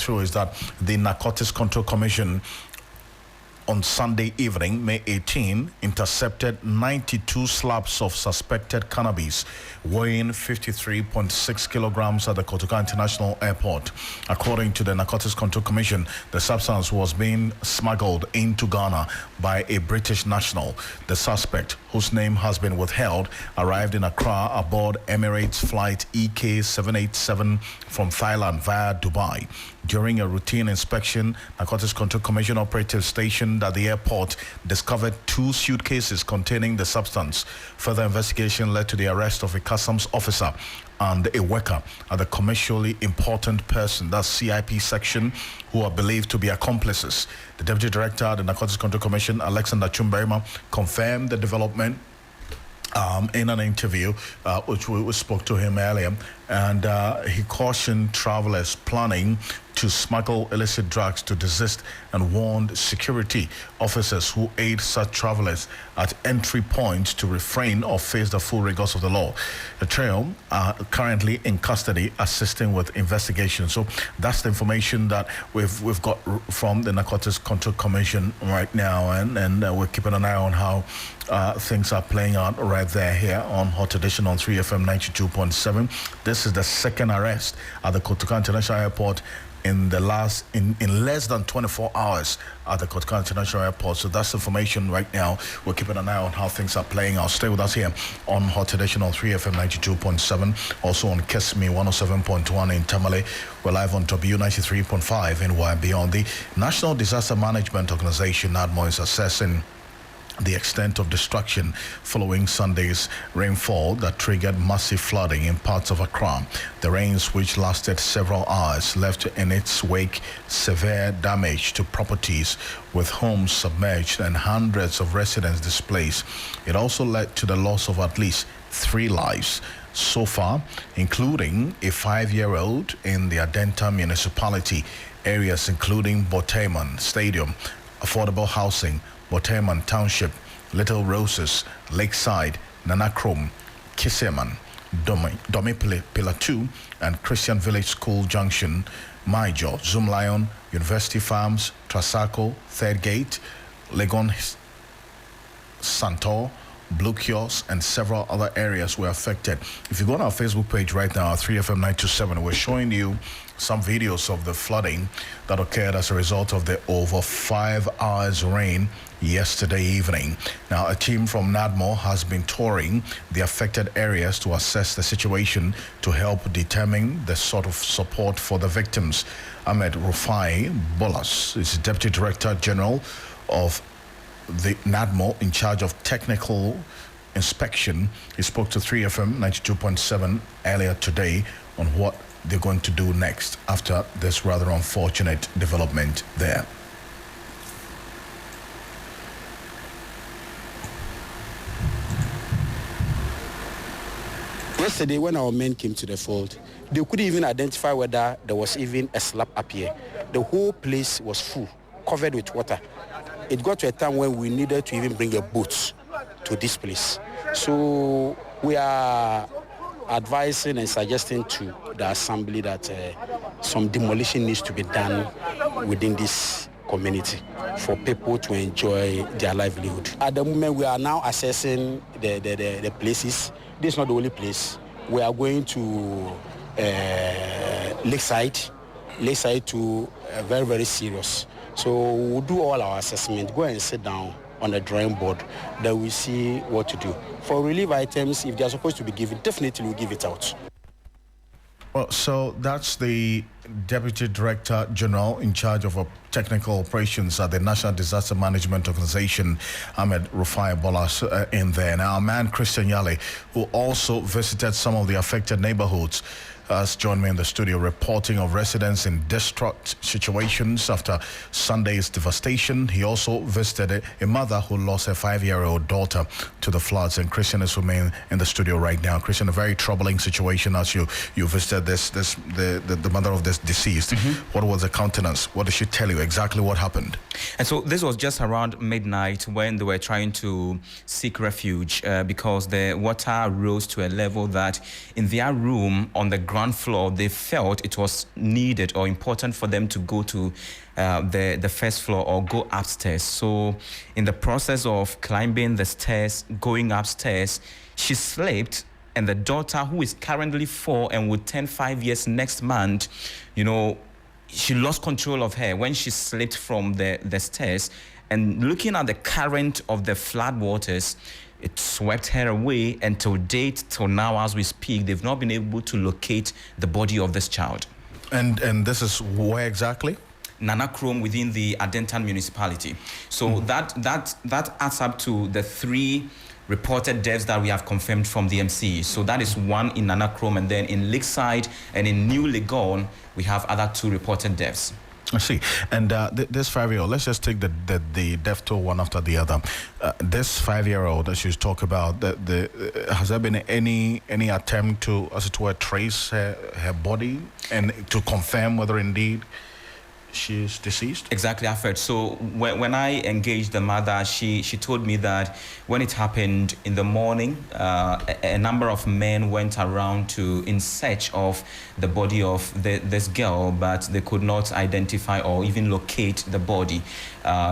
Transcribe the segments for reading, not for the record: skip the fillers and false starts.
through is that the Narcotics Control Commission on Sunday evening, May 18, intercepted 92 slabs of suspected cannabis weighing 53.6 kilograms at the Kotoka International Airport. According to the Narcotics Control Commission, the substance was being smuggled into Ghana by a British national. The suspect, whose name has been withheld, arrived in Accra aboard Emirates flight EK787 from Thailand via Dubai. During a routine inspection, Narcotics Control Commission operatives stationed at the airport discovered 2 suitcases containing the substance. Further investigation led to the arrest of a customs officer and a worker at the commercially important person, that's CIP section, who are believed to be accomplices. The Deputy Director of the Narcotics Control Commission, Alexander Chumberima, confirmed the development in an interview, which we spoke to him earlier, and he cautioned travelers planning to smuggle illicit drugs to desist and warned security officers who aid such travelers at entry points to refrain or face the full rigors of the law. The trio are currently in custody assisting with investigations. So that's the information that we've got from the Narcotics Control Commission right now, and we're keeping an eye on how things are playing out right there here on Hot Edition on 3FM 92.7. This is the second arrest at the Kotoka International Airport in less than 24 hours at the Kotoka International Airport. So that's information right now. We're keeping an eye on how things are playing out. Stay with us here on Hot Edition on 3FM 92.7, also on Kesmi 107.1 in Tamale. We're live on W93.5 in Beyond. The National Disaster Management Organization, NADMO, is assessing the extent of destruction following Sunday's rainfall that triggered massive flooding in parts of Accra. The rains, which lasted several hours, left in its wake severe damage to properties, with homes submerged and hundreds of residents displaced. It also led to the loss of at least 3 lives so far, including a 5-year-old in the Adenta municipality. Areas including Boteman Stadium, affordable housing, Boteman Township, Little Roses, Lakeside, Nanakrom, Kiseman, Domi Pillar 2, and Christian Village School Junction, Maijo, Zoom Lion, University Farms, Trasaco, Third Gate, Legon, Santor, Blue Kiosk, and several other areas were affected. If you go on our Facebook page right now, 3FM927, we're showing you some videos of the flooding that occurred as a result of the over 5 hours rain yesterday evening. Now, a team from NADMO has been touring the affected areas to assess the situation to help determine the sort of support for the victims. Ahmed Rufai Bolas is Deputy Director General of the NADMO in charge of technical inspection. He spoke to 3FM 92.7 earlier today on what they're going to do next after this rather unfortunate development there. Yesterday, when our men came to the field, they couldn't even identify whether there was even a slab up here. The whole place was full, covered with water. It got to a time when we needed to even bring a boat to this place. So we are advising and suggesting to the assembly that some demolition needs to be done within this community for people to enjoy their livelihood. At the moment, we are now assessing the places. This is not the only place. We are going to Lakeside to very, very serious. So we'll do all our assessment, go and sit down on the drawing board, then we see what to do. For relief items, if they are supposed to be given, definitely we'll give it out. Well, so that's the Deputy Director General in charge of technical operations at the National Disaster Management Organization, Ahmed Rufai Bolas, in there. Now, our man Christian Yalley, who also visited some of the affected neighborhoods, has joined me in the studio reporting of residents in distraught situations after Sunday's devastation. He also visited a mother who lost her 5-year-old daughter to the floods, and Christian is with me in the studio right now. Christian, a very troubling situation as you visited the mother of this deceased. What was the countenance? What did she tell you? Exactly what happened? And so this was just around midnight when they were trying to seek refuge because the water rose to a level that in their room on the ground ground floor, they felt it was needed or important for them to go to the first floor or go upstairs. So in the process of climbing the stairs, going upstairs, she slipped, and the daughter, who is currently 4 and will turn 5 years next month, she lost control of her when she slipped from the stairs. And looking at the current of the flood waters, it swept her away. And till date, till now as we speak, they've not been able to locate the body of this child. And this is where exactly? Nana Krom, within the Adentan municipality. So that adds up to the 3 reported deaths that we have confirmed from the MC. So that is 1 in Nana Krom, and then in Lakeside and in New Legon, we have other 2 reported deaths. I see. And this 5-year-old, let's just take the death toll one after the other. This 5-year-old that she's talked about, has there been any attempt to, as it were, trace her body and to confirm whether indeed she is deceased? Exactly, Alfred. So when I engaged the mother, she told me that when it happened in the morning, a number of men went around in search of the body of this girl, but they could not identify or even locate the body.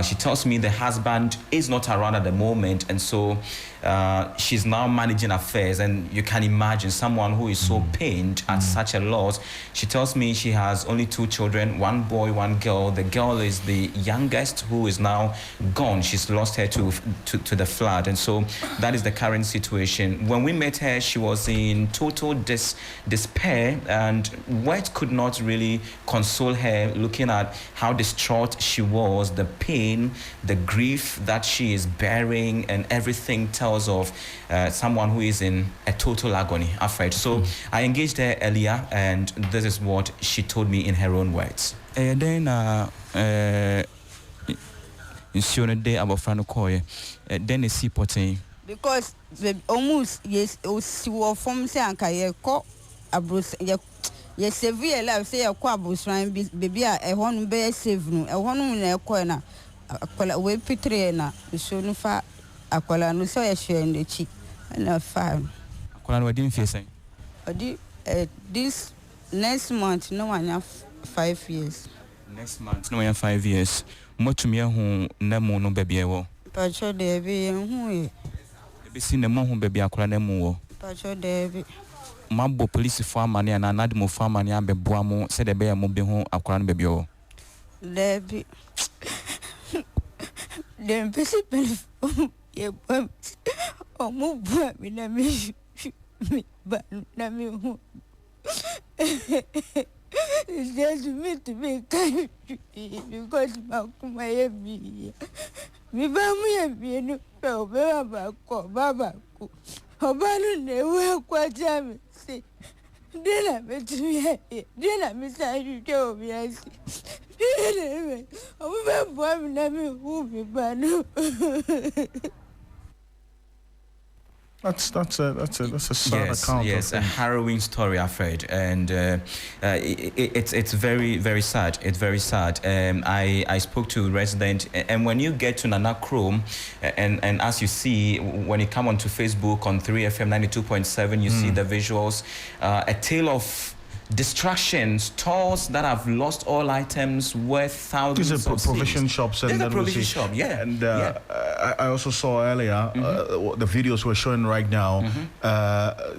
She tells me the husband is not around at the moment, and so she's now managing affairs. And you can imagine someone who is so pained at such a loss. She tells me she has only 2 children, 1 boy, 1 girl. The girl is the youngest, who is now gone. She's lost her to the flood, and so that is the current situation. When we met her, she was in total despair, and words could not really console her, looking at how distraught she was, the pain, the grief that she is bearing, and everything tells of someone who is in a total agony, afraid. So I engaged her earlier, and this is what she told me in her own words. And then in day about Franokoye, then a seaporting. Because almost yes, she was from Sanka, Abrus, yes, severe life, say a quabus, baby, a one bear save no, a one in a corner, a color way pitrena, the soon fat, a color no so a share in the cheek, and a farm. A color didn't feel saying. This next month, no one have 5 years. Next month, no one 5 years. Much to me who nemo no baby. Pacho Debbie, and who be seen the mon who baby a cranemo. Pacho Debbie. Mambo police for money and NADMO for money and Bebuamo said a bear moving home a cran baby. Debbie. Then Pacific, or move me, but Nami. It's just me to be kind because my me and no Baba. Obanu never quite jam. See, dinner, dinner, Miss I tell me. I see. Oh, my boy, never will be bad. That's a sad account. Yes, a harrowing story, Alfred, and it's very, very sad. It's very sad. I spoke to a resident, and when you get to Nana Krom, and as you see, when you come onto Facebook on 3FM 92.7, you see the visuals, a tale of destruction, stores that have lost all items worth thousands. These are provision shops, and a provision shop, yeah. And I also saw earlier the videos we're showing right now.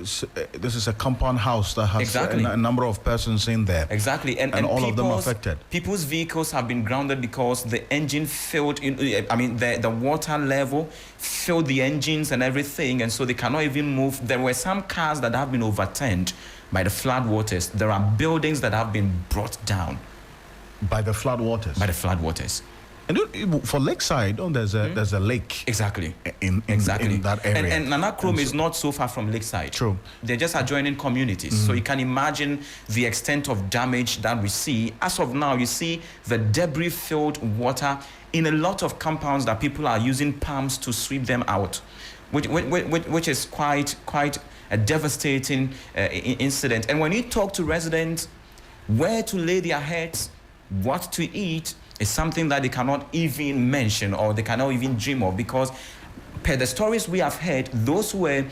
This is a compound house that has a number of persons in there. Exactly, and all of them affected. People's vehicles have been grounded because the engine filled. The water level filled the engines and everything, and so they cannot even move. There were some cars that have been overturned by the flood waters. There are buildings that have been brought down by the flood waters. And for Lakeside, there's a lake. Exactly. In that area. And Nana Krom is not so far from Lakeside. True. They're just adjoining communities. So you can imagine the extent of damage that we see. As of now, you see the debris-filled water in a lot of compounds that people are using pumps to sweep them out, which is quite a devastating incident. And when you talk to residents, where to lay their heads, what to eat, is something that they cannot even mention or they cannot even dream of, because per the stories we have heard, those were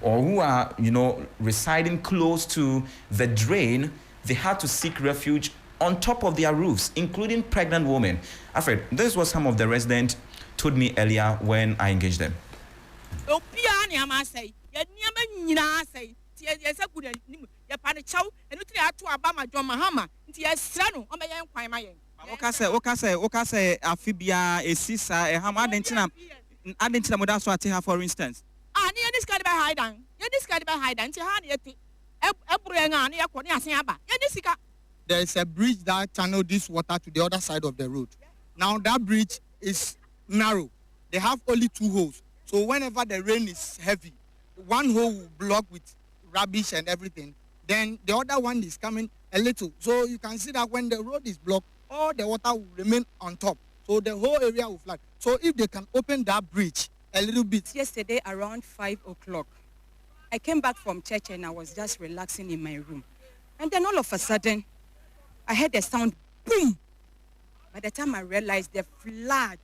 or who are, residing close to the drain, they had to seek refuge on top of their roofs, including pregnant women. Alfred, this is what some of the residents told me earlier when I engaged them. Okase Appiah Mensah how adentina moda so ate her, for instance. This guy by hiding. This guy by hiding. There is a bridge that channels this water to the other side of the road. Now that bridge is narrow. They have only 2 holes. So whenever the rain is heavy, one hole will block with rubbish and everything. Then the other one is coming a little. So you can see that when the road is blocked, all the water will remain on top. So the whole area will flood. So if they can open that bridge a little bit. Yesterday around 5 o'clock, I came back from church and I was just relaxing in my room. And then all of a sudden, I heard a sound, boom. By the time I realized the flood,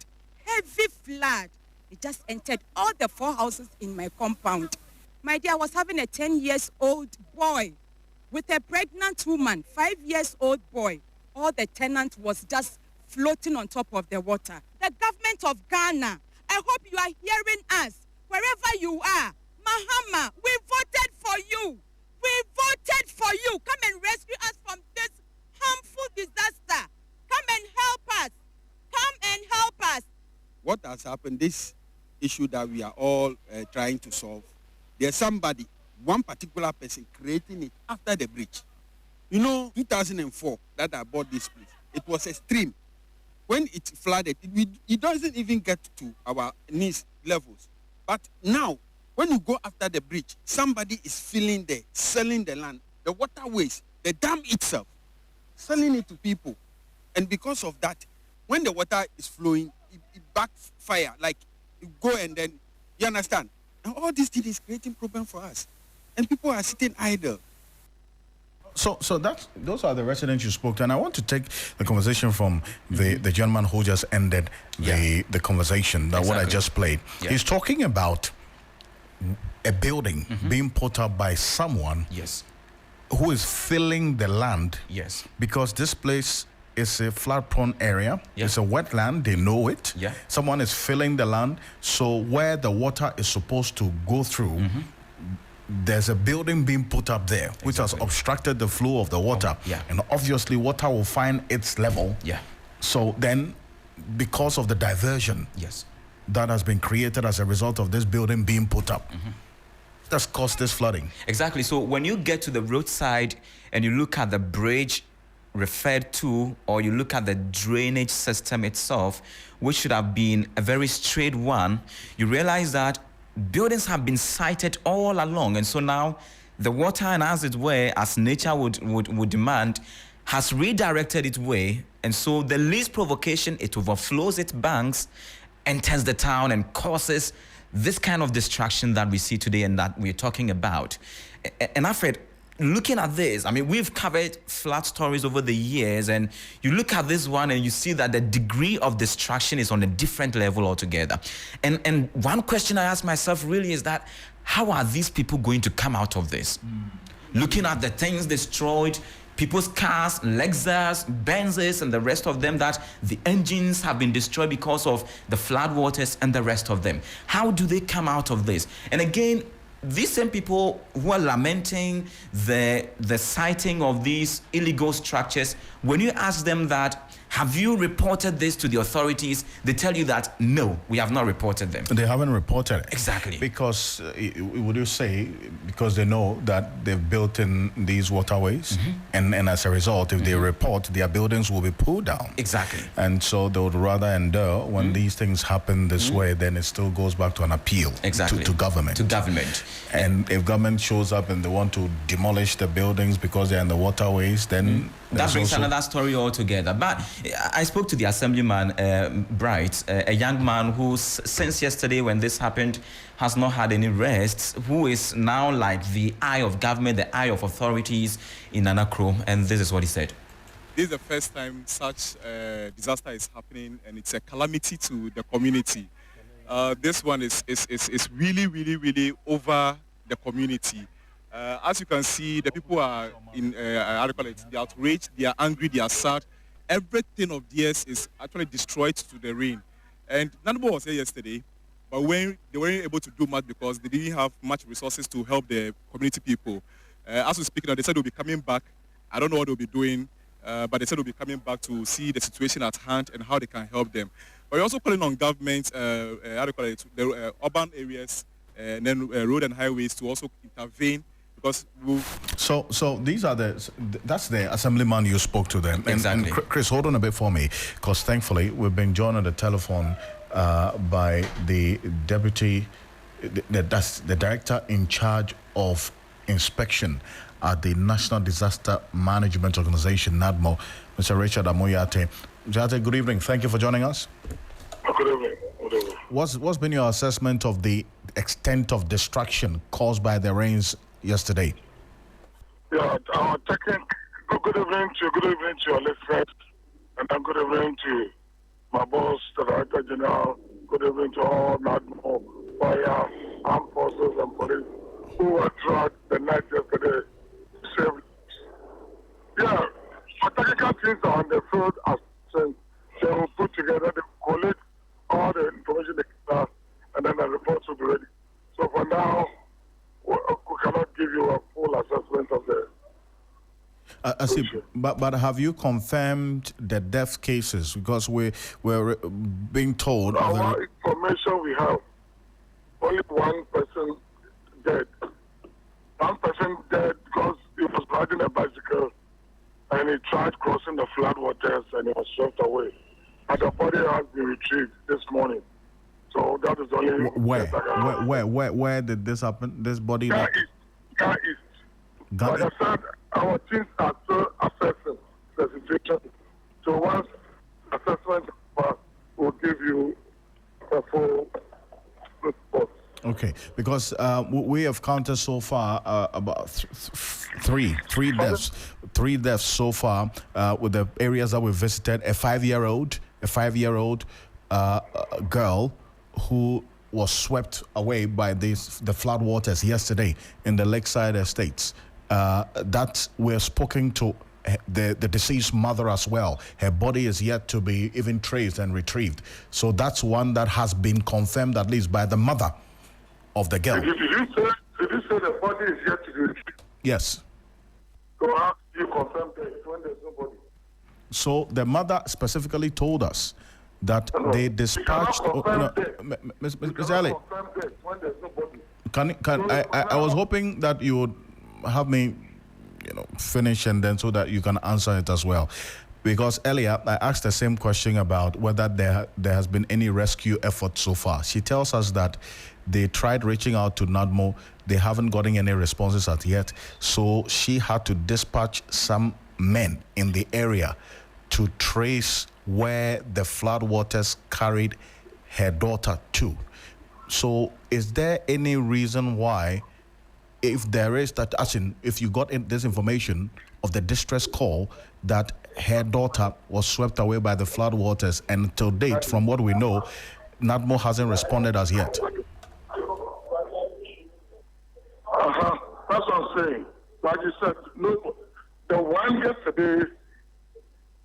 heavy flood, it just entered all the 4 houses in my compound. My dear, I was having a 10-year-old boy with a pregnant woman, 5-year-old boy. All the tenants was just floating on top of the water. The government of Ghana, I hope you are hearing us, wherever you are. Mahama, we voted for you. We voted for you. Come and rescue us from this harmful disaster. Come and help us. Come and help us. What has happened, this issue that we are all trying to solve, there's somebody, one particular person creating it after the bridge. 2004 that I bought this place, it was a stream. When it flooded, it doesn't even get to our knees levels. But now, when you go after the bridge, somebody is filling there, selling the land, the waterways, the dam itself, selling it to people. And because of that, when the water is flowing, it backfire, like you go and then, you understand? And all this thing is creating problem for us. And people are sitting idle. So those are the residents you spoke to, and I want to take the conversation from the gentleman who just ended the conversation, that what I just played. Yeah. He's talking about a building being put up by someone who is filling the land because this place is a flood-prone area. It's a wetland. They know it. Someone is filling the land, so where the water is supposed to go through, there's a building being put up there which has obstructed the flow of the water, and obviously water will find its level. So then, because of the diversion that has been created as a result of this building being put up, that's caused this flooding. Exactly. So when you get to the roadside and you look at the bridge referred to, or you look at the drainage system itself, which should have been a very straight one, you realize that buildings have been sited all along, and so now the water, and as it were, as nature would demand, has redirected its way, and so the least provocation, it overflows its banks, enters the town, and causes this kind of destruction that we see today and that we're talking about. And Alfred, looking at this, I mean, we've covered flood stories over the years, and you look at this one and you see that the degree of destruction is on a different level altogether. And one question I ask myself really is that, how are these people going to come out of this? Looking at the things destroyed, people's cars, Lexus, Benzes, and the rest of them, that the engines have been destroyed because of the flood waters and the rest of them. How do they come out of this? And again, these same people who are lamenting the siting of these illegal structures, when you ask them that, have you reported this to the authorities? They tell you that, no, we have not reported them. They haven't reported it. Exactly. Because, would you say, because they know that they've built in these waterways, and as a result, if they report, their buildings will be pulled down. Exactly. And so they would rather endure when these things happen this way, then it still goes back to an appeal to government. To government. And if government shows up and they want to demolish the buildings because they're in the waterways, then that brings another story altogether. But I spoke to the Assemblyman, Bright, a young man who, since yesterday when this happened, has not had any rest, who is now like the eye of government, the eye of authorities in Accra, and this is what he said. This is the first time such disaster is happening, and it's a calamity to the community. This one is really, really, really over the community. As you can see, the people are they're outraged, they are angry, they are sad. Everything of theirs is actually destroyed to the rain. And NADMO was here yesterday, but when they weren't able to do much because they didn't have much resources to help the community people. As we speak now, they said they'll be coming back. I don't know what they'll be doing, but they said they'll be coming back to see the situation at hand and how they can help them. But we're also calling on government, the urban areas, and then road and highways to also intervene. Because so that's the assemblyman you spoke to them. Exactly. And Chris, hold on a bit for me, because thankfully we've been joined on the telephone by the deputy, that's the director in charge of inspection at the National Disaster Management Organization, NADMO, Mr. Richard Amo Yartey. Mr. Yartey, good evening. Thank you for joining us. Good evening. Good evening. What's been your assessment of the extent of destruction caused by the rains yesterday? Yeah, good evening to your listeners, and then good evening to my boss, the Director General. Good evening to all NADMO, fire, armed forces, and police who were throughout the night yesterday to save lives. Yeah, our technical teams are on the field as they will put together, they will collect all the information they can, and then the reports will be ready. So for now, we cannot give you a full assessment of the I see, but have you confirmed the death cases? Because we're being told... Our information we have, only one person dead. One person dead because he was riding a bicycle and he tried crossing the floodwaters and he was swept away. And the body has been retrieved this morning. So that is only... Where did this happen? This body... Ghana East. Like I said, our teams are still assessing the situation. So once assessment will give you a full report. Okay, because we have counted so far about three deaths so far with the areas that we visited. A five-year-old girl who was swept away by the flood waters yesterday in the lakeside estates. That we're spoken to the deceased mother as well. Her body is yet to be even traced and retrieved. So that's one that has been confirmed at least by the mother of the girl. Did you say the body is yet to be retrieved? Yes. So how do you confirm that when there's nobody? So the mother specifically told us that they dispatched... Mr. Yalley, I was hoping that you would have me finish and then so that you can answer it as well, because earlier I asked the same question about whether there has been any rescue effort so far. She tells us that they tried reaching out to NADMO, they haven't gotten any responses as yet, so she had to dispatch some men in the area to trace where the flood waters carried her daughter to. So is there any reason why, if there is that, as in, if you got this information of the distress call that her daughter was swept away by the flood waters, and till date, from what we know, NADMO hasn't responded as yet? That's what I'm saying. Like you said, no, the one yesterday,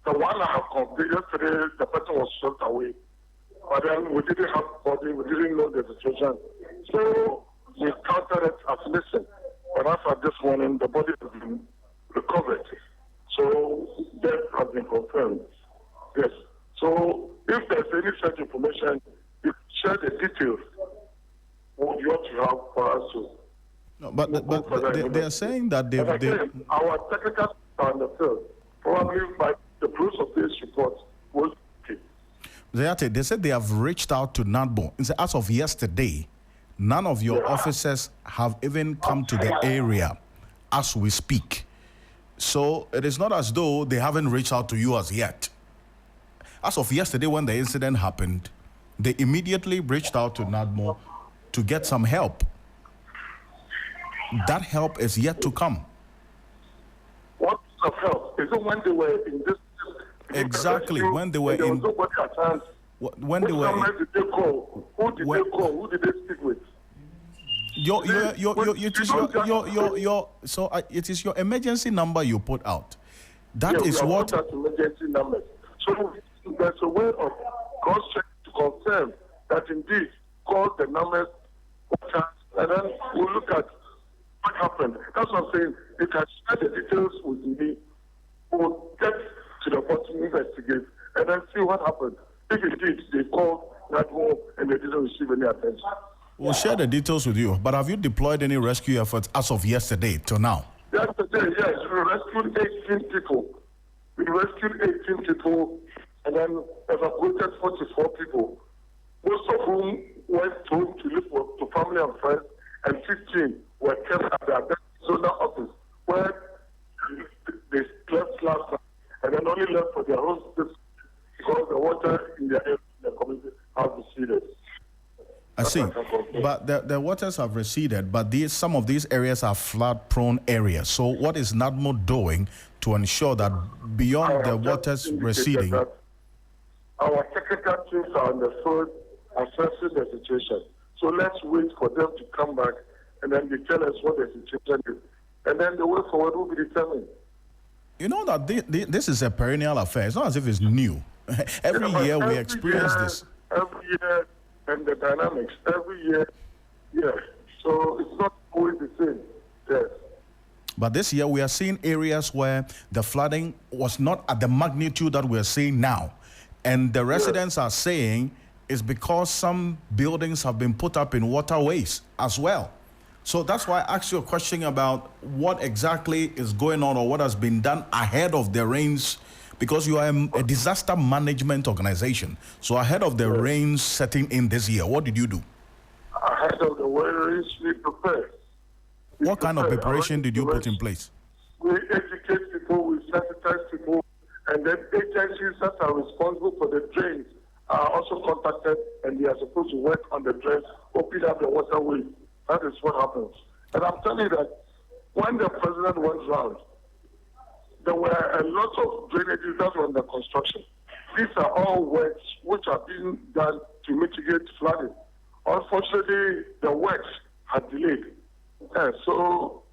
the one I have completed yesterday, the person was swept away. But then we didn't have body, we didn't know the situation. So we counted it as missing. But after this morning, the body has been recovered. So death has been confirmed. Yes. So if there's any such information, you share the details. What you want to have for us to... No, but they are saying that our technical on the field, probably by the proof of this report, will they said they have reached out to NADMO. As of yesterday, none of your officers have even come to the area as we speak. So it is not as though they haven't reached out to you as yet. As of yesterday, when the incident happened, they immediately reached out to NADMO to get some help. That help is yet to come. What of help? Is it when they were in this? Exactly, when they were in... When they were... Did they call? Who did they call? Who did they speak with? It is your emergency number you put out. That is we what. put out emergency numbers. So there's a way of cross-check to confirm that indeed call the numbers, and then we'll look at what happened. That's what I'm saying. You can share the details with me. We'll get to the bottom, investigate, and then see what happened. If indeed they called NADMO and they didn't receive any attention. We'll share the details with you. But have you deployed any rescue efforts as of yesterday till now? Yesterday, yes, we rescued 18 people. And then evacuated 44 people. Most of whom went home to live to family and friends, and 15 were kept at the zonal office where they left last night, and then only left for their own states because the water in their area, in the community has receded. I see. But the waters have receded, but some of these areas are flood-prone areas. So what is NADMO doing to ensure that beyond the waters receding? Our technical teams are on the field assessing the situation. So let's wait for them to come back and then they tell us what the situation is. And then the way forward will be determined. You know that this is a perennial affair. It's not as if it's new. Every year we experience this. Every year, and the dynamics, every year, yeah. So it's not always the same, yes. But this year we are seeing areas where the flooding was not at the magnitude that we're seeing now. And the residents are saying it's because some buildings have been put up in waterways as well. So that's why I asked you a question about what exactly is going on or what has been done ahead of the rains, because you are a disaster management organization. So ahead of the rains setting in this year, what did you do? Ahead of the rains, we prepared. What kind of preparation did you put in place? We educate people, we sensitize people, and then agencies that are responsible for the drains are also contacted, and they are supposed to work on the drains, open up the waterway. That is what happens. And I'm telling you that when the president went round, there were a lot of drainages that were under construction. These are all works which are being done to mitigate flooding. Unfortunately, the works had delayed. So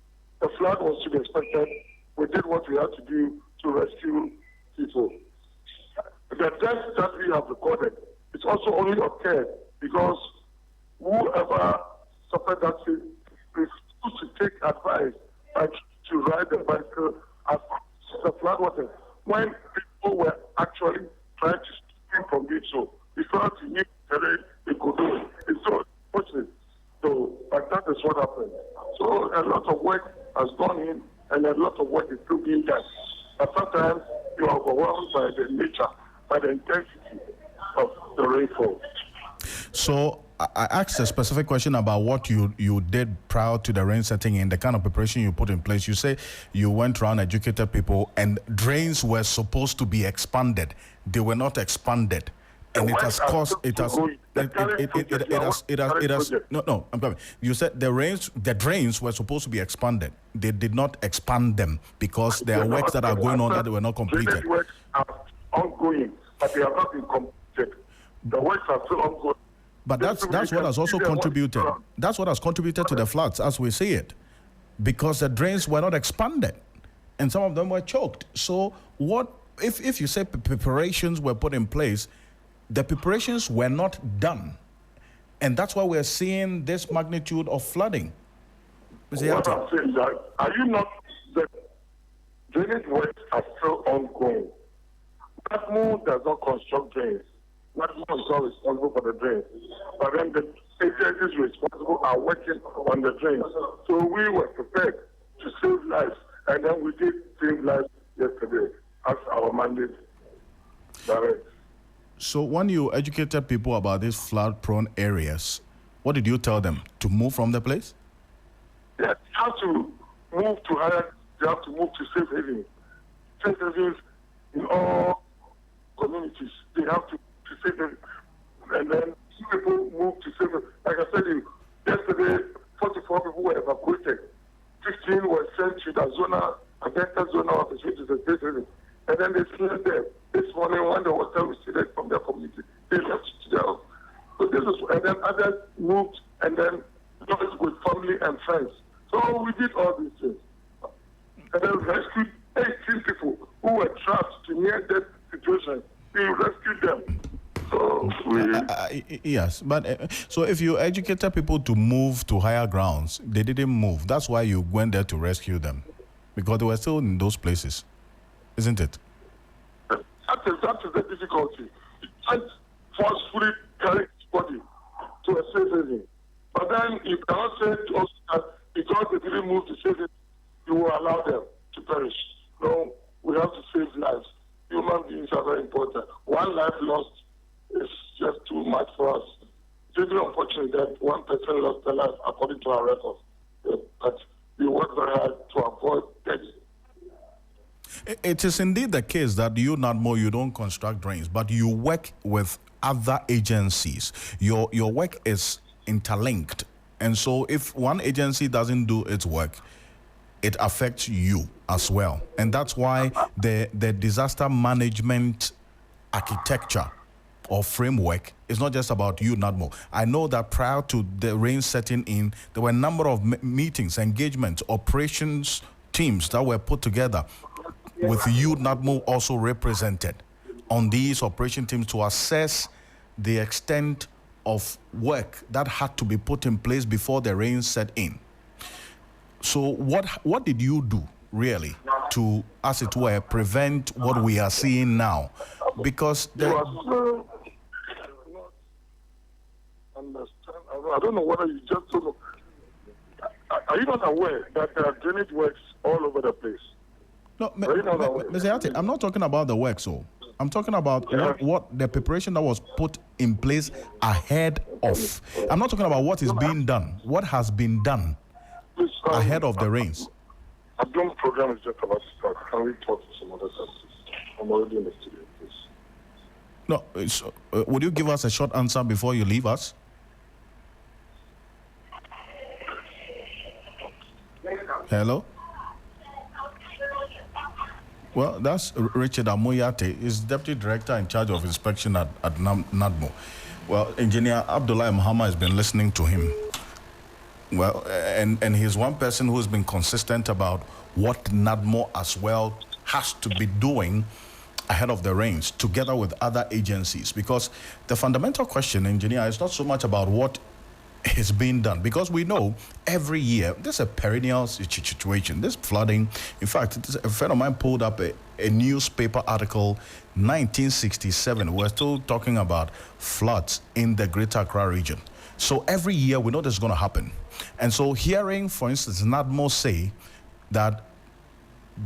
the flood was to be expected. We did what we had to do to rescue people. The deaths that we have recorded, it's also only occurred because whoever suffered that refused to take advice to ride the bicycle as the flood water when people were actually trying to swim from it. So because you need terrain, they could do it. It's so unfortunate. So, but that is what happened. So a lot of work has gone in, and a lot of work is still being done. But sometimes you are overwhelmed by the nature, by the intensity of the rainfall. So I asked a specific question about what you did prior to the rain setting in, the kind of preparation you put in place. You say you went around, educated people, and drains were supposed to be expanded. They were not expanded. And it has caused, no, I'm coming. You said the drains were supposed to be expanded. They did not expand them because there are works that are going on that they were not completed. Drainage works are ongoing, but they have not been completed. The works are still ongoing. But that's what has also contributed. That's what has contributed to the floods, as we see it, because the drains were not expanded, and some of them were choked. So what if you say preparations were put in place? The preparations were not done, and that's why we're seeing this magnitude of flooding. What I'm saying is that, are you not, the drainage works are still ongoing. NADMO does not construct drains. NADMO is not responsible for the drains. But then the agencies responsible are working on the drains. So we were prepared to save lives, and then we did save lives yesterday as our mandate direct. So when you educated people about these flood-prone areas, what did you tell them? To move from the place? Yeah, they have to move to higher, they have to move to safe havens. Safe havens in all communities. They have to safe havens. And then people move to safe havens. Like I said, yesterday, 44 people were evacuated. 15 were sent to the zona office, which is a safe haven. And then they slept there. This morning, when the water receded from their community, they left to their house. So this is, and then others moved, and then those with family and fence. So we did all these things. And then rescued 18 people who were trapped to near-death situation. We rescued them. So yes, but so if you educated people to move to higher grounds, they didn't move. That's why you went there to rescue them, because they were still in those places, isn't it? That is the difficulty. You can't forcefully carry his body to a safe haven. But then you cannot say to us that because they didn't move to safe haven, you will allow them to perish. No, we have to save lives. Human beings are very important. One life lost is just too much for us. It's really unfortunate that one person lost their life according to our records. But we work very hard to avoid death. It is indeed the case that you, NADMO, you don't construct drains, but you work with other agencies. Your work is interlinked. And so if one agency doesn't do its work, it affects you as well. And that's why the disaster management architecture or framework is not just about you, NADMO. I know that prior to the rain setting in, there were a number of meetings, engagements, operations teams that were put together with you, NADMO, also represented on these operation teams to assess the extent of work that had to be put in place before the rain set in. So what did you do really to, as it were, prevent what we are seeing now? Because I don't know whether you just don't know. Are you not aware that there are drainage works all over the place? No, Mr. Yartey, I'm not talking about the work, so I'm talking about what the preparation that was put in place ahead of. I'm not talking about what is being done. What has been done ahead of the rains? Abdul's program is just about to start. Can we talk to some other services? I'm already in the studio, please. No, would you give us a short answer before you leave us? Hello? Well, that's Richard Amo Yartey. He's Deputy Director in charge of inspection at NADMO. Well, Engineer Abdulai Mahama has been listening to him. Well, and he's one person who has been consistent about what NADMO as well has to be doing ahead of the rains, together with other agencies. Because the fundamental question, Engineer, is not so much about what is being done, because we know every year there's a perennial situation. This flooding, in fact, a friend of mine pulled up a newspaper article, 1967. We're still talking about floods in the Greater Accra region. So every year we know this is going to happen. And so hearing, for instance, NADMO say that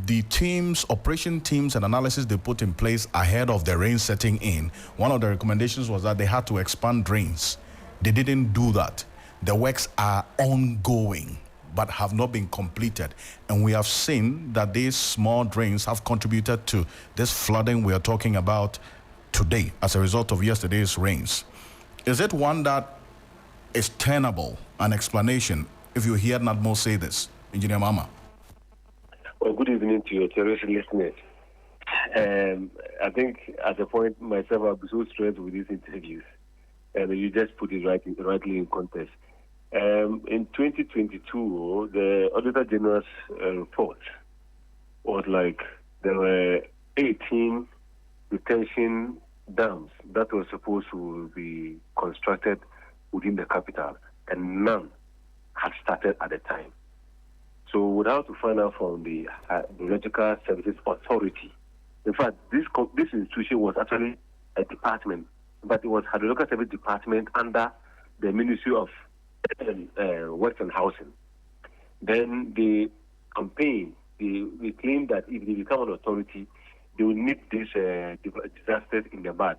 the teams, operation teams and analysis they put in place ahead of the rain setting in, one of the recommendations was that they had to expand drains. They didn't do that. The works are ongoing, but have not been completed. And we have seen that these small drains have contributed to this flooding we are talking about today as a result of yesterday's rains. Is it one that is tenable, an explanation, if you hear NADMO say this, Engineer Mahama? Well, good evening to your cherished listeners. I think at the point myself, I'll be so stressed with these interviews. And you just put it rightly in context. In 2022, the Auditor General's report was like there were 18 retention dams that were supposed to be constructed within the capital, and none had started at the time. So we have to find out from the Hydrological Services Authority. In fact, this institution was actually a department, but it was Hydrological Service Department under the Ministry of Works and Housing. Then they campaign, they claim that if they become an authority, they will nip these disasters in the bud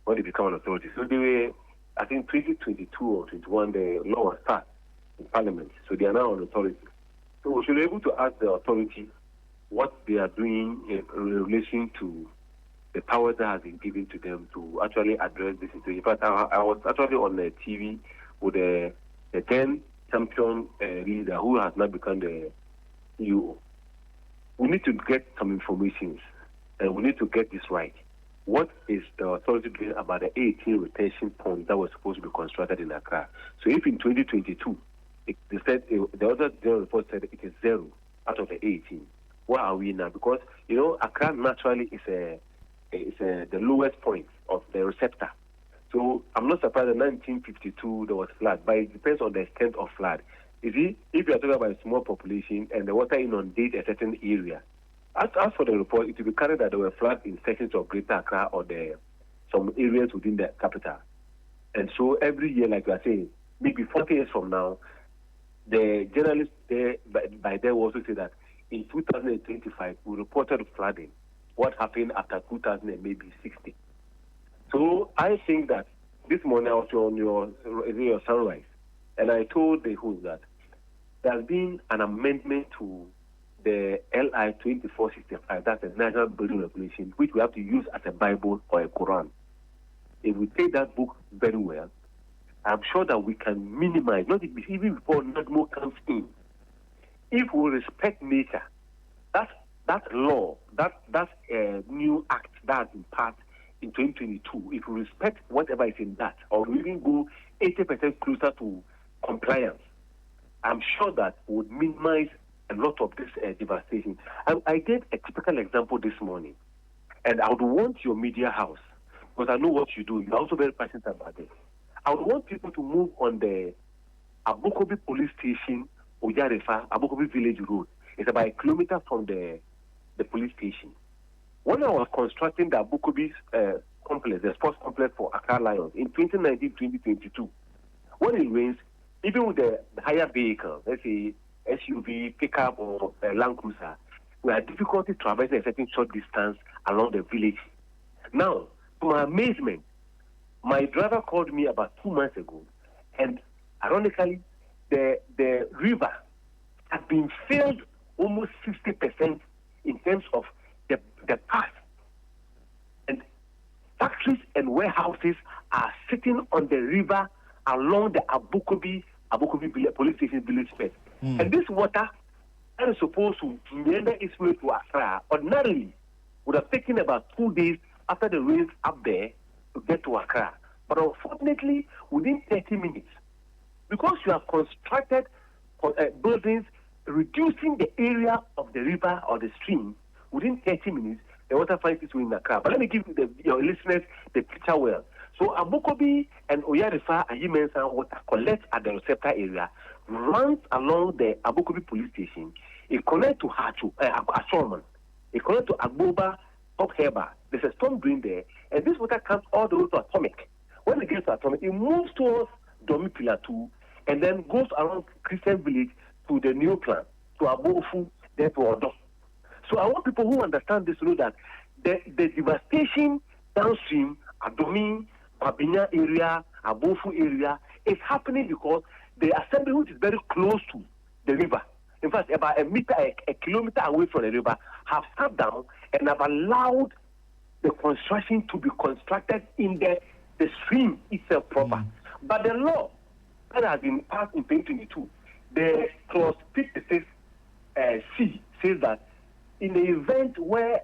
when they become an authority. So they were, I think 2022 or 21, the law was passed in Parliament. So they are now an authority. So we should be able to ask the authority what they are doing in relation to the power that has been given to them to actually address this situation. In fact, I was actually on the TV with the 10 champion leader who has now become the CEO. We need to get some information, and we need to get this right. What is the authority doing about the 18 retention ponds that were supposed to be constructed in Accra? So if in 2022 They said the other general report said it is 0 out of the 18. Where are we now? Because Accra naturally is the lowest point of the receptor. So I'm not surprised in 1952 there was flood, but it depends on the extent of flood. You see, if you are talking about a small population and the water inundates a certain area, as for the report, it will be carried that there were floods in sections of Greater Accra or some areas within the capital. And so every year, like you are saying, maybe 40 years from now, the journalists there by there will also say that in 2025 we reported flooding. What happened after 2060? So I think that this morning I was on your sunrise, and I told the host that there has been an amendment to the LI 2465, that's the National Building Regulation, which we have to use as a Bible or a Quran. If we take that book very well, I'm sure that we can minimize, not even before NADMO comes in. If we respect nature, that law, that new act that in part in 2022, if we respect whatever is in that, or we even go 80% closer to compliance, I'm sure that would minimize a lot of this devastation. I gave a typical example this morning, and I would want your media house, because I know what you do. You're also very passionate about it. I would want people to move on the Abokobi police station, Oyarefa, Abokobi village road. It's about 1 kilometer from the police station. When I was constructing the Abokobi complex, the sports complex for Accra Lions in 2019-2022, when it rains, even with the higher vehicle, let's say SUV, pickup, or Land Cruiser, we had difficulty traversing a certain short distance along the village. Now, to my amazement, my driver called me about 2 months ago, and ironically, the river has been filled almost 60% in terms of the path. And factories and warehouses are sitting on the river along the Abokobi police station village space. And this water that is supposed to meander its way to Accra ordinarily would have taken about 2 days after the rains up there to get to Accra. But unfortunately, within 30 minutes, because you have constructed buildings reducing the area of the river or the stream, within 30 minutes, the water finds its way in Accra. But let me give your listeners the picture well. So Abokobi and Oyarefa and Mensah water collects at the receptor area, runs along the Abokobi police station, it connects to Ashorman, it connects to Agboba, Top Herba. There's a storm drain there, and this water comes all the way to Atomic. When it gets to Atomic, it moves towards Domi Pillar 2, and then goes around Christian Village to the new plant, to Abofu, then to Odo. So I want people who understand this to know that the devastation downstream, Adomi, Babinya area, Abofu area, is happening because the assembly, which is very close to the river, in fact, about a kilometer away from the river, have sat down and have allowed the construction to be constructed in the stream itself proper. But the law that has been passed in 2022, the clause 56 C says that in the event where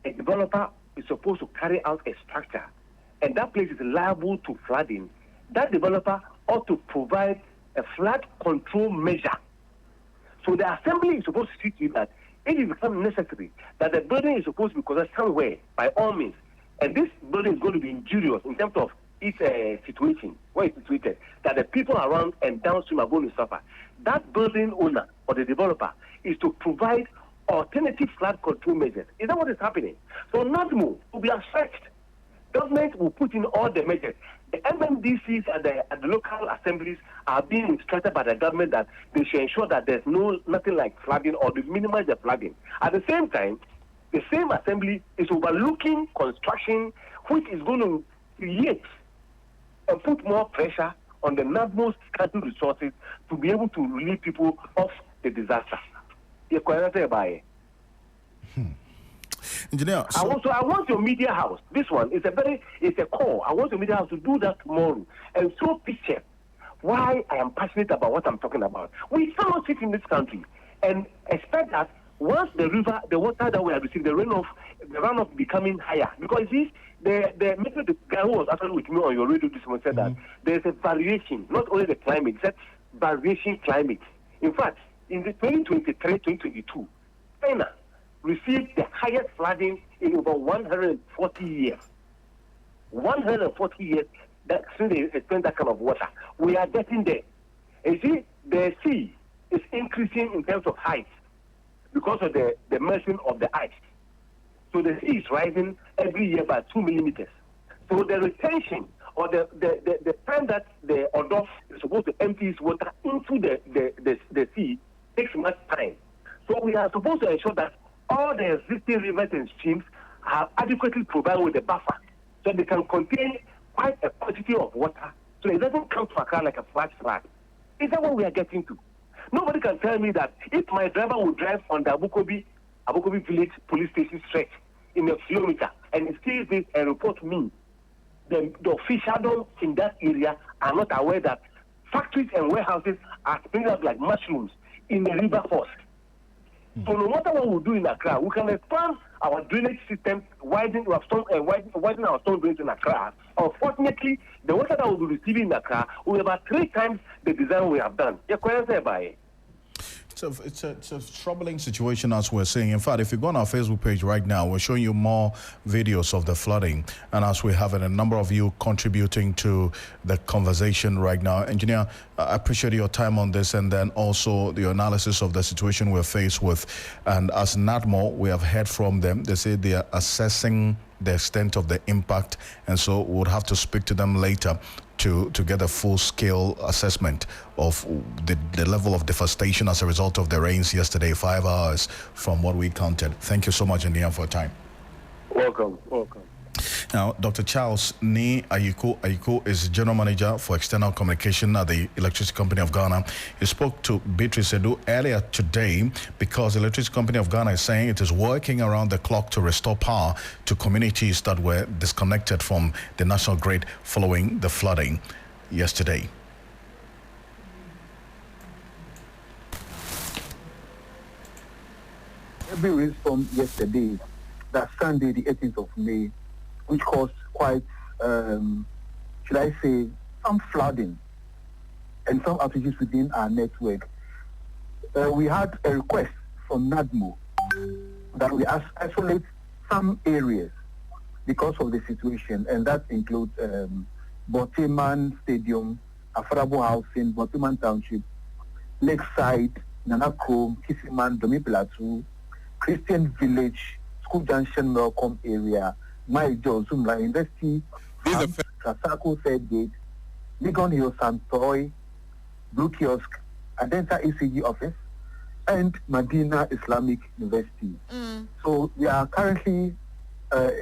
a developer is supposed to carry out a structure and that place is liable to flooding, that developer ought to provide a flood control measure. So the assembly is supposed to see to it that if it becomes necessary that the building is supposed to be constructed somewhere by all means, and this building is going to be injurious in terms of its situation, where it's situated, that the people around and downstream are going to suffer, that building owner or the developer is to provide alternative flood control measures. Is that what is happening? So NADMO will be affected. Government will put in all the measures. The MMDCs and the local assemblies are being instructed by the government that they should ensure that there's nothing like flooding or to minimize the flooding. At the same time, the same assembly is overlooking construction, which is going to create and put more pressure on the NADMO's country resources to be able to relieve people of the disaster. Engineer, I want your media house. This one is a call. I want your media house to do that tomorrow and show picture why I am passionate about what I'm talking about. We cannot sit in this country and expect that once the water that we have received, the runoff becoming higher. Because the guy who was actually with me on your radio this morning said that there's a variation, not only the climate, that variation climate. In fact, in the 2023-2022, China received the highest flooding in over 140 years. 140 years that since they experience that kind of water. We are getting there. And you see, the sea is increasing in terms of height because of the melting of the ice. So the sea is rising every year by 2 millimeters. So the retention or the time that the Odolph is supposed to empty its water into the sea takes much time. So we are supposed to ensure that all the existing rivers and streams are adequately provided with a buffer so they can contain quite a quantity of water so it doesn't come to Accra like a flash flood. Is that what we are getting to? Nobody can tell me that if my driver would drive on the Abukobi Village Police Station stretch in a kilometer and he sees this and report me, the officials in that area are not aware that factories and warehouses are springing up like mushrooms in the river force. So no matter what we do in Accra, we can expand our drainage system, widen our storm drains in Accra. Unfortunately, the water that we'll be receiving in Accra will be about 3 times the design we have done. It's a troubling situation, as we're saying. In fact, if you go on our Facebook page right now, we're showing you more videos of the flooding. And as we have a number of you contributing to the conversation right now. Engineer, I appreciate your time on this and then also the analysis of the situation we're faced with. And as NADMO, we have heard from them. They say they are assessing the extent of the impact. And so we would have to speak to them later to get a full-scale assessment of the level of devastation as a result of the rains yesterday, 5 hours from what we counted. Thank you so much, Indian, for your time. Welcome. Now, Dr. Charles Ni Ayiko is General Manager for External Communication at the Electricity Company of Ghana. He spoke to Beatrice Edu earlier today because the Electricity Company of Ghana is saying it is working around the clock to restore power to communities that were disconnected from the national grid following the flooding yesterday. Heavy rainstorm yesterday, that's Sunday, the 18th of May, which caused quite, should I say, some flooding and some outages within our network. We had a request from NADMO that we isolate some areas because of the situation, and that includes Boteman Stadium, Affordable Housing, Boteman Township, Lakeside, Nanakro, Kisiman, Domi Plateau, Christian Village, School Junction, Melcombe area, My Joe, Zumla University, Sasako Third Gate, Ligon Hill, Santoy, Blue Kiosk, Adenta ECG office, and Medina Islamic University. So we are currently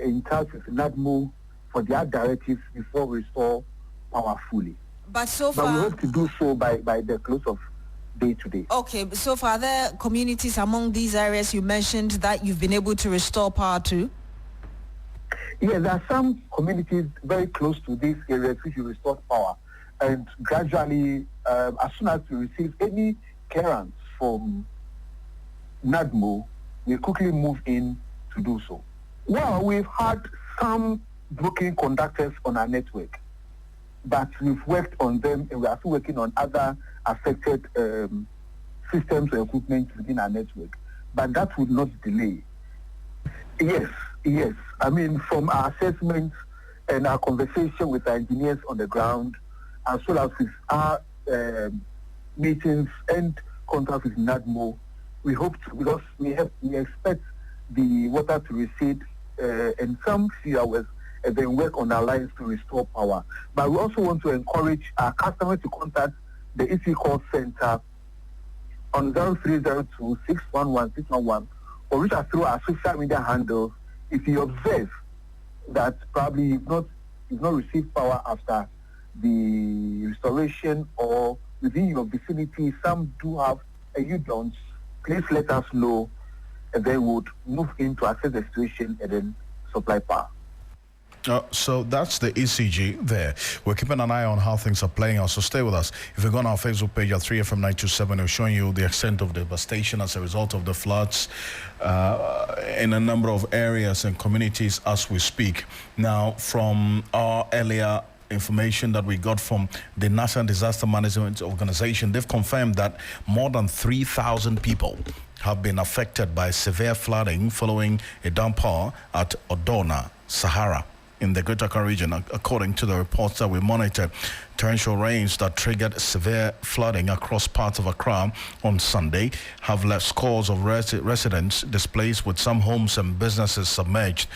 in touch with NADMO for their directives before we restore power fully. But so far, we hope to do so by the close of day today. Okay, so for other communities among these areas you mentioned that you've been able to restore power to? Yeah, there are some communities very close to these areas which you restore power, and gradually, as soon as we receive any clearance from NADMO, we quickly move in to do so. Well, we've had some broken conductors on our network, but we've worked on them, and we are still working on other affected systems or equipment within our network. But that would not delay. Yes. I mean, from our assessments and our conversation with our engineers on the ground, as well as with our meetings and contact with NADMO, we hope to, because we expect the water to recede in some few hours and then work on our lines to restore power. But we also want to encourage our customers to contact the EC call center on 0302-611-611 or reach us through our social media handles if you observe that probably you've not received power after the restoration, or within your vicinity some do have and you don't. Please let us know, and then we would move in to assess the situation and then supply power. So that's the ECG there. We're keeping an eye on how things are playing out, so stay with us. If you go on our Facebook page at 3FM927, we're showing you the extent of devastation as a result of the floods in a number of areas and communities as we speak. Now, from our earlier information that we got from the National Disaster Management Organization. They've confirmed that more than 3,000 people have been affected by severe flooding following a downpour at Odona, Sahara, in the Greater Accra region. According to the reports that we monitored, torrential rains that triggered severe flooding across parts of Accra on Sunday have left scores of residents displaced, with some homes and businesses submerged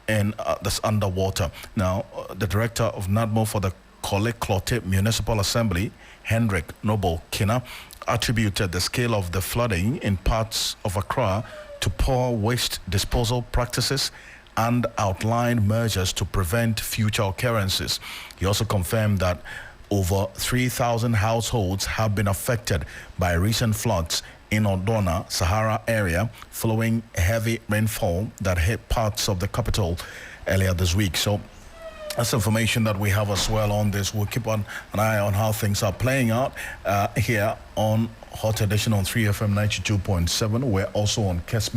in this underwater. Now, the director of NADMO for the Korle-Klottey Municipal Assembly, Hendrik Noble Kina, attributed the scale of the flooding in parts of Accra to poor waste disposal practices and outlined measures to prevent future occurrences. He also confirmed that over 3,000 households have been affected by recent floods in Odona, Sahara area, following heavy rainfall that hit parts of the capital earlier this week. So that's information that we have as well on this. We'll keep an eye on how things are playing out here on Hot Edition on 3FM 92.7. We're also on Kesmi